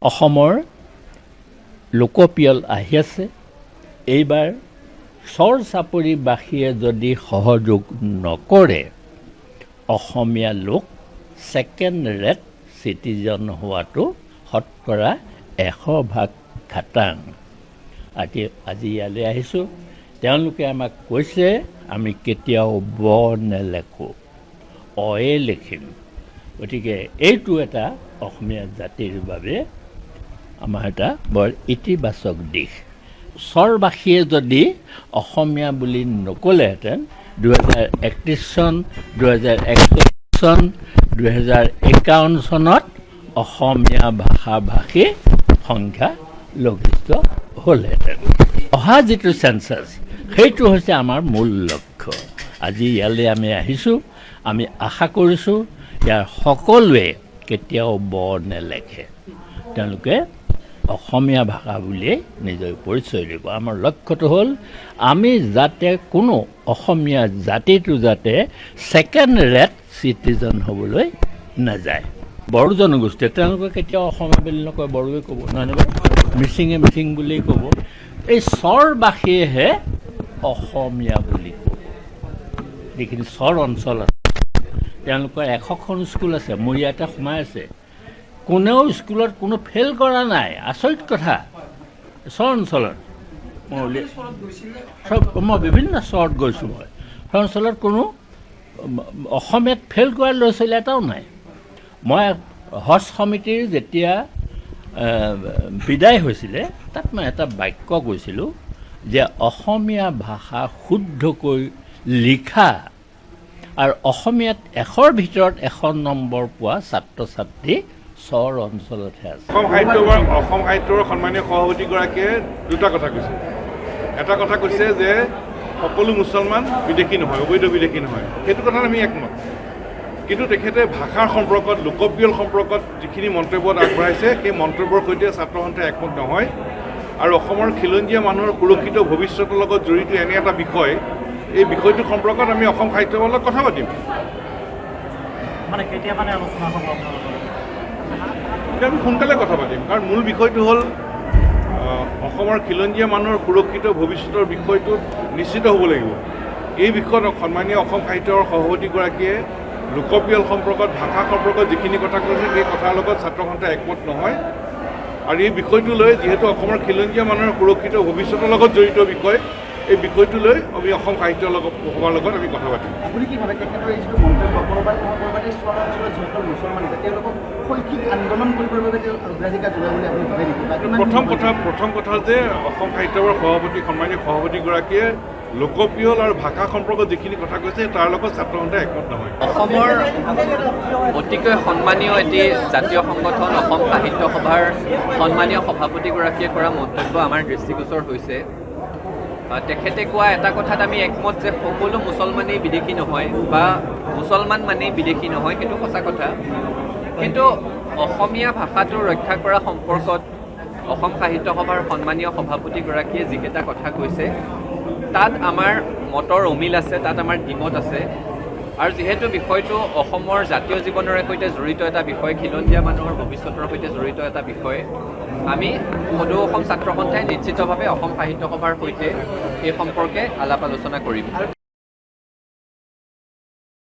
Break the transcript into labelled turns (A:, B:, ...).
A: অসমৰ লোকপিয়ল আহি আছে। এইবাৰ চৰ চাপৰিবাসীয়ে যদি সহযোগ নকৰে অসমীয়া লোক ছেকেণ্ড ৰেট চিটিজন হোৱাটো শতকৰা 100% খাটাং। আজি ইয়ালৈ আহিছোঁ, তেওঁলোকে আমাক কৈছে আমি কেতিয়াও ব নেলেখোঁ, অয়ে লিখিম। গতিকে এইটো এটা অসমীয়া জাতিৰ বাবে আমাৰ এটা বৰ ইতিবাচক দিশ। চৰবাসীয়ে যদি অসমীয়া বুলি নক'লেহেঁতেন 2031 চন, 2041 চন, 2051 চনত অসমীয়া ভাষাভাষী সংখ্যা লঘিষ্ঠ হ'লহেঁতেন। অহা যিটো চেঞ্চাছ সেইটো হৈছে আমাৰ মূল লক্ষ্য। আজি ইয়ালৈ আমি আহিছোঁ, আমি আশা কৰিছোঁ ইয়াৰ সকলোৱে কেতিয়াও ব নেলেখে, তেওঁলোকে অসমীয়া ভাষা বুলিয়েই নিজৰ পৰিচয় দিব। আমাৰ লক্ষ্যটো হ'ল আমি যাতে কোনো অসমীয়া জাতিটো যাতে ছেকেণ্ড ৰেট চিটিজন হ'বলৈ নাযায়। বড়ো জনগোষ্ঠীয়ে তেওঁলোকে কেতিয়াও অসমীয়া বুলি নকয়, বড়োৱে ক'ব, নহয় নহয়, মিচিঙে মিচিং বুলি ক'ব। এই চৰবাসীয়েহে অসমীয়া বুলি ক'ব। যিখিনি চৰ অঞ্চল আছে তেওঁলোকৰ 100খন স্কুল আছে, মোৰ ইয়াতে সোমাই আছে, কোনেও স্কুলত কোনো ফেইল কৰা নাই। আচৰিত কথা। চৰ অঞ্চলত মই বিভিন্ন চৰত গৈছোঁ, মই চৰ অঞ্চলত কোনো অসমীয়াত ফেইল কৰা ল'ৰা ছোৱালী এটাও নাই। মই হজ সমিতিৰ যেতিয়া বিদায় হৈছিলে তাত মই এটা বাক্য কৈছিলোঁ যে অসমীয়া ভাষা শুদ্ধকৈ লিখা আৰু অসমীয়াত 100ৰ ভিতৰত 100 নম্বৰ পোৱা ছাত্ৰ ছাত্ৰী চৰ অঞ্চলতহে আছে।
B: অসম সাহিত্যৰ সন্মানীয় সভাপতিগৰাকীয়ে দুটা কথা কৈছে। এটা কথা কৈছে যে সকলো মুছলমান বিদেশী নহয়, অবৈধ বিদেশী নহয়, সেইটো কথাত আমি একমত। কিন্তু তেখেতে ভাষাৰ সম্পৰ্কত, লোকপিয়ল সম্পৰ্কত যিখিনি মন্তব্যত আগবঢ়াইছে সেই মন্তব্যৰ সৈতে ছাত্ৰ সন্থাই একমত নহয়। আৰু অসমৰ খিলঞ্জীয়া মানুহৰ সুৰক্ষিত ভৱিষ্যতৰ লগত জড়িত এনে এটা বিষয়, এই বিষয়টো সম্পৰ্কত আমি অসম সাহিত্য সভাৰ লগত কথা পাতিম। আমি সোনকালে কথা পাতিম, কাৰণ মূল বিষয়টো হ'ল অসমৰ খিলঞ্জীয়া মানুহৰ সুৰক্ষিত ভৱিষ্যতৰ বিষয়টো নিশ্চিত হ'ব লাগিব। এই বিষয়ত সন্মানীয় অসম সাহিত্যৰ সভাপতিগৰাকীয়ে লোকপিয়ল সম্পৰ্কত, ভাষা সম্পৰ্কত যিখিনি কথা কৈছে সেই কথাৰ লগত ছাত্ৰ সন্থাই একমত নহয়। আৰু এই বিষয়টো লৈ যিহেতু অসমৰ খিলঞ্জীয়া মানুহৰ সুৰক্ষিত ভৱিষ্যতৰ লগত জড়িত বিষয়, এই বিষয়টো লৈ আমি অসম সাহিত্য সভাৰ লগত আমি কথা পাতিম।
C: আপুনি কি ভাবে তেখেতৰ এই যিটো মন্তব্য ক'ৰবাত এই চৰ অঞ্চলত যিসকল মুছলমান আছে তেওঁলোকক শৈক্ষিক আন্দোলন কৰিবৰ বাবে তেওঁ অগ্ৰাধিকাৰ যোগায় বুলি আপুনি ভাবে নেকি?
B: প্ৰথম কথা যে অসম সাহিত্য সভাৰ সভাপতি সন্মানীয় সভাপতিগৰাকীয়ে লোকপিয়ল আৰু ভাষা সম্পৰ্কত যিখিনি কথা কৈছে তাৰ লগত ছাত্ৰ সন্থাই একমত নহয়।
D: অসমৰ অতিকৈ সন্মানীয় এটি জাতীয় সংগঠন অসম সাহিত্য সভাৰ সন্মানীয় সভাপতিগৰাকীয়ে কৰা মন্তব্য আমাৰ দৃষ্টিগোচৰ হৈছে। তেখেতে কোৱা এটা কথাত আমি একমত যে সকলো মুছলমানেই বিদেশী নহয় বা মুছলমান মানেই বিদেশী নহয়, সেইটো সঁচা কথা। কিন্তু অসমীয়া ভাষাটো ৰক্ষা কৰা সম্পৰ্কত অসম সাহিত্য সভাৰ সন্মানীয় সভাপতিগৰাকীয়ে যিকেইটা কথা কৈছে তাত আমাৰ মতৰ অমিল আছে, তাত আমাৰ দ্বিমত আছে। আৰু যিহেতু বিষয়টো অসমৰ জাতীয় জীৱনৰ সৈতে জড়িত এটা বিষয়, খিলঞ্জীয়া মানুহৰ ভৱিষ্যতৰ সৈতে জড়িত এটা বিষয়, আমি সদৌ অসম ছাত্ৰ সন্থাই নিশ্চিতভাৱে অসম সাহিত্য সভাৰ সৈতে এই সম্পৰ্কে আলাপ আলোচনা কৰিম।